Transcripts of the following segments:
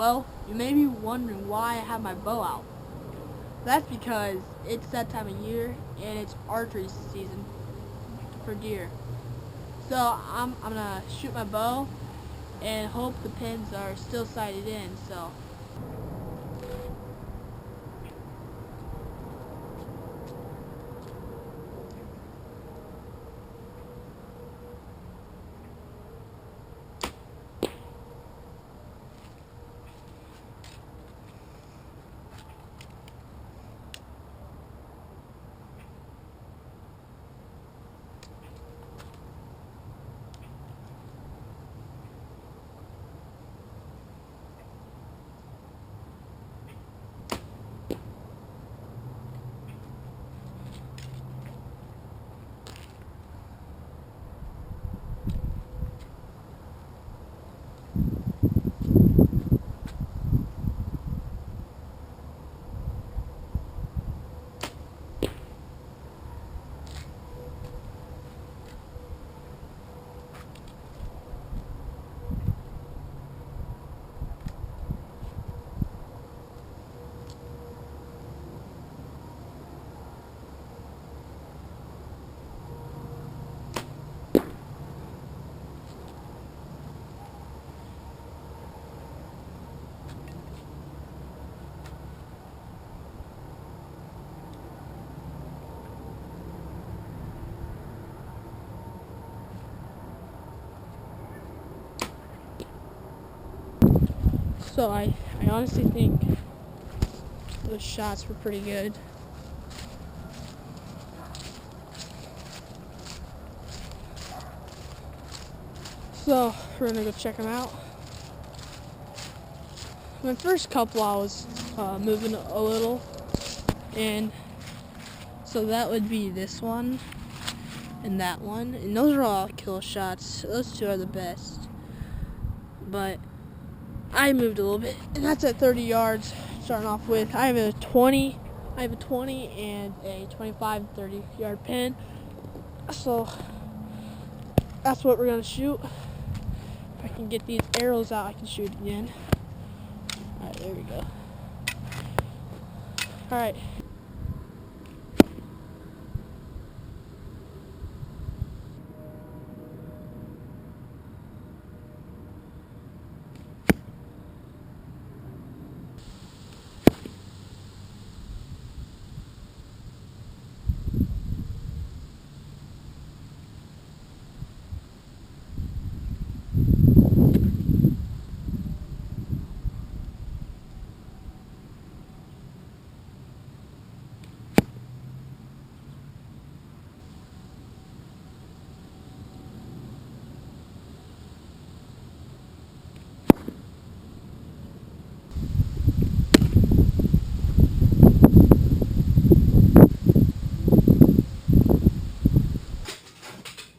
Well, you may be wondering why I have my bow out. That's because it's that time of year and it's archery season for deer. So I'm gonna shoot my bow and hope the pins are still sighted in. So I honestly think those shots were pretty good. So we're gonna go check them out. My first couple I was moving a little, and so that would be this one and that one, and those are all kill shots. Those two are the best, but I moved a little bit, and that's at 30 yards. Starting off with, I have a 20 and a 25, 30 yard pin. So that's what we're gonna shoot. If I can get these arrows out, I can shoot again. All right, there we go. All right.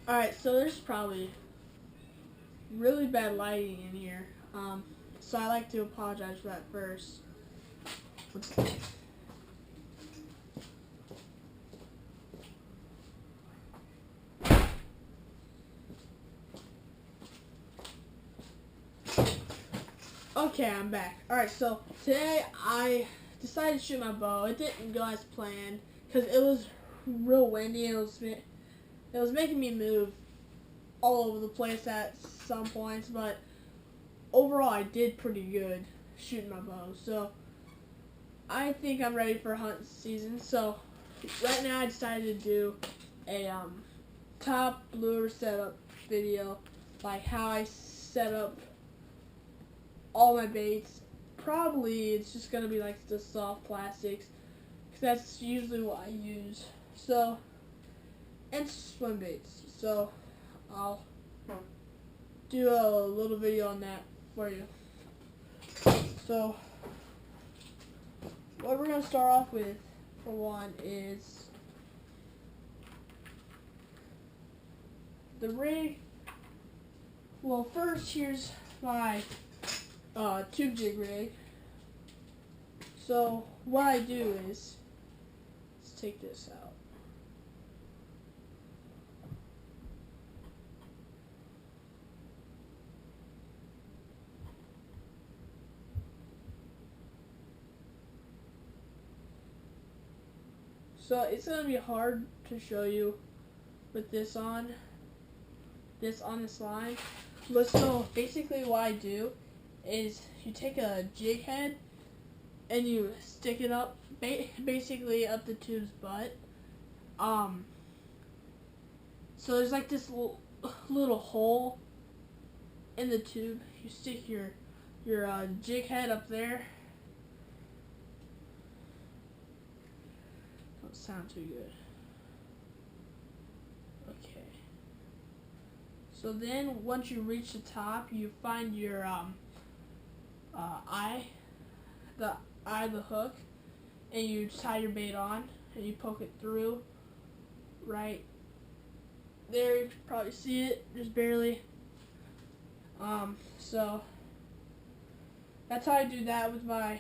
Alright, so there's probably really bad lighting in here. So I like to apologize for that first. Okay, I'm back. Alright, so today I decided to shoot my bow. It didn't go as planned because it was real windy and it was making me move all over the place at some points, but overall I did pretty good shooting my bow. So I think I'm ready for hunt season. So right now I decided to do a top lure setup video, like how I set up all my baits. Probably it's just gonna be like the soft plastics, because that's usually what I use. So, and swim baits. So I'll do a little video on that for you. So what we're gonna start off with, for one, is the rig. Well, first here's my tube jig rig. So what I do is, let's take this out. So it's gonna be hard to show you with this on this line. But so basically what I do is you take a jig head and you stick it up basically up the tube's butt. So there's like this little hole in the tube. You stick your jig head up there. Don't sound too good. Okay. So then once you reach the top, you find your the hook, and you tie your bait on and you poke it through right there. You can probably see it just barely. So that's how I do that with my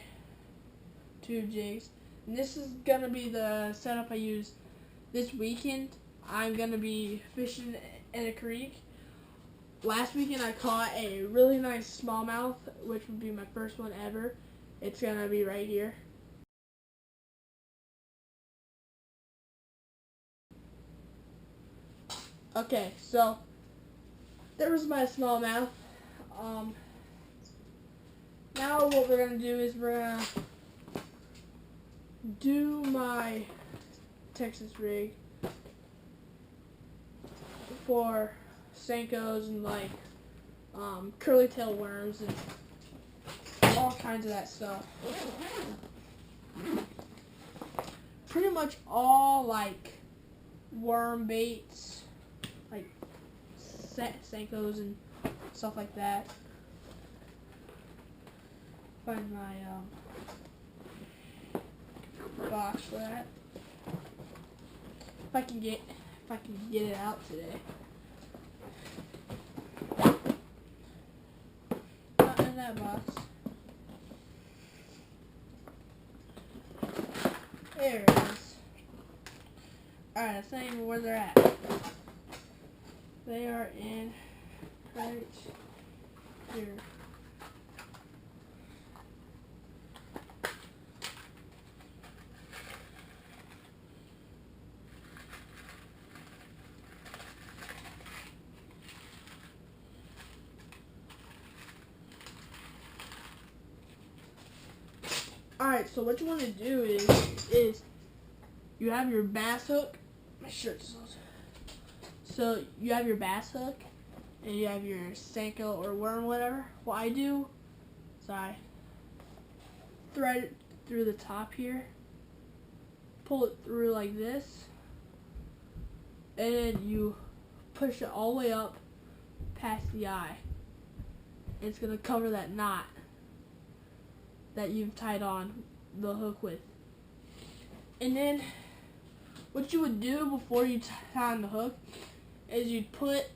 tube jigs. And this is gonna be the setup I use this weekend. I'm gonna be fishing in a creek. Last weekend I caught a really nice smallmouth, which would be my first one ever. It's gonna be right here. Okay, so there was my smallmouth. Now what we're gonna do is we're gonna do my Texas rig for Senkos and like curly tail worms and all kinds of that stuff. Pretty much all like worm baits, like Senkos and stuff like that. Find my box for that. If I can get it out today. Not in that box. There it is. Alright, that's not even where they're at. They are in right here. Alright, so what you want to do is you have your bass hook. My shirt's so you have your bass hook and you have your Senko or worm, whatever. What I do is I thread it through the top here, pull it through like this, and then you push it all the way up past the eye. It's going to cover that knot that you've tied on the hook with. And then what you would do before you tie on the hook is you'd put,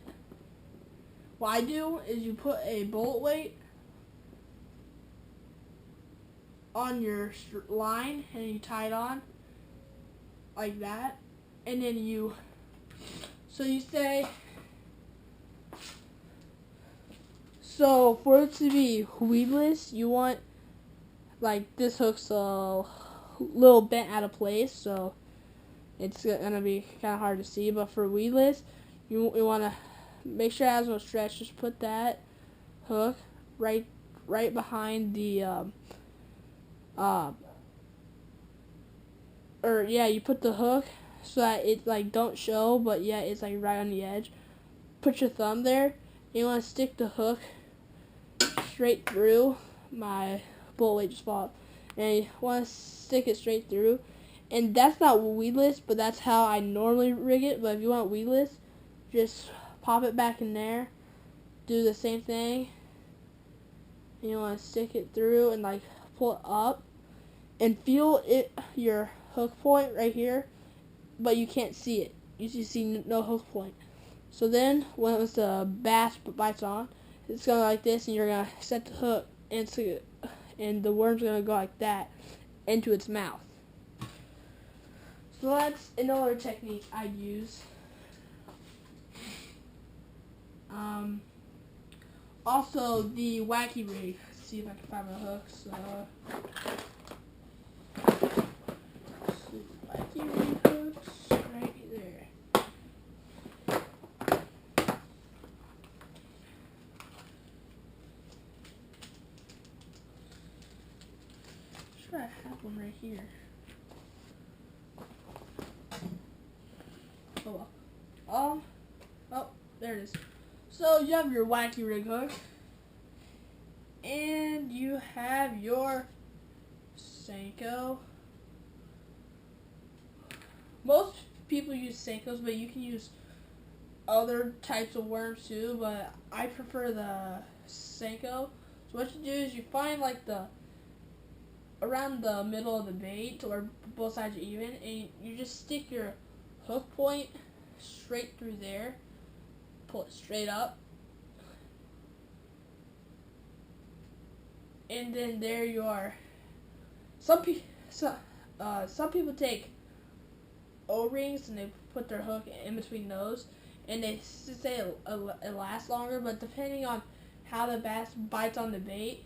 what I do is you put a bullet weight on your line and you tie it on like that. And then you say, so for it to be weedless, you want, like, this hook's a little bent out of place, so it's gonna be kind of hard to see. But for weedless, you want to make sure it has no stretch. Just put that hook right behind the you put the hook so that it like don't show, but yeah, it's like right on the edge. Put your thumb there. You want to stick the hook straight through. My bullet weight just fall, and you want to stick it straight through. And that's not weedless, but that's how I normally rig it. But if you want weedless, just pop it back in there, do the same thing, and you want to stick it through and like pull it up and feel it, your hook point right here, but you can't see it. You just see no hook point. So then when the bass bites on, it's going to like this, and you're going to set the hook into, and the worm's going to go like that into its mouth. So that's another technique I'd use. Also the wacky rig. Let's see if I can find my hooks. Wacky rig one right here. Oh well. Oh, there it is. So you have your wacky rig hook, and you have your Senko. Most people use Senkos, but you can use other types of worms too, but I prefer the Senko. So what you do is you find like around the middle of the bait to where both sides are even, and you just stick your hook point straight through there, pull it straight up, and then there you are. Some people take O-rings and they put their hook in between those, and they say it lasts longer, but depending on how the bass bites on the bait,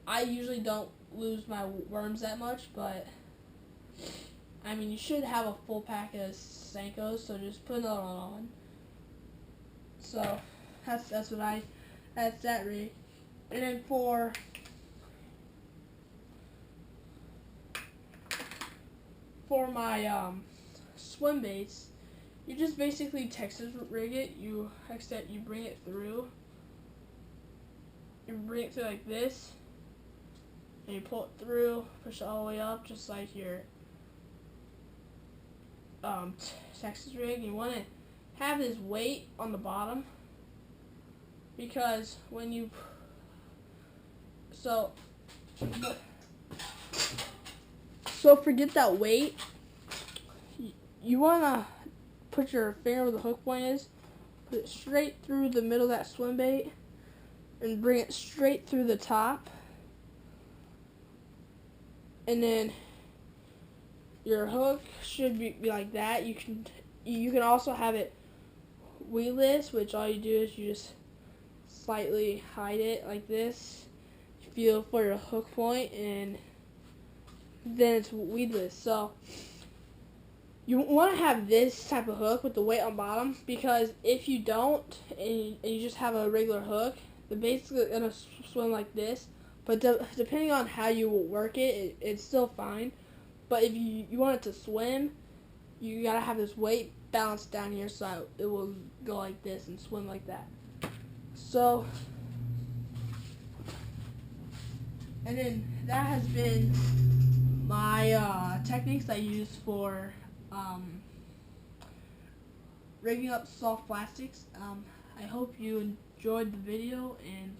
I usually don't lose my worms that much, but I mean, you should have a full pack of Senkos, so just put another one on. So that's that rig. And then for my swim baits, you just basically Texas rig it. You bring it through. You bring it through like this, and you pull it through, push it all the way up, just like your Texas rig. You want to have this weight on the bottom, because when you so forget that weight. You want to put your finger where the hook point is, put it straight through the middle of that swim bait, and bring it straight through the top. And then your hook should be like that. You can also have it weedless, which all you do is you just slightly hide it like this. You feel for your hook point, and then it's weedless. So you want to have this type of hook with the weight on bottom, because if you don't and you just have a regular hook, the bait's gonna swim like this. But depending on how you work it, it's still fine. But if you want it to swim, you gotta have this weight balanced down here, so it will go like this and swim like that. So, and then that has been my techniques I use for rigging up soft plastics. I hope you enjoyed the video, and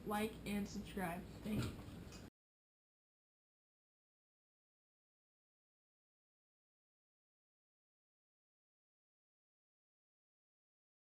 like and subscribe. Thank you.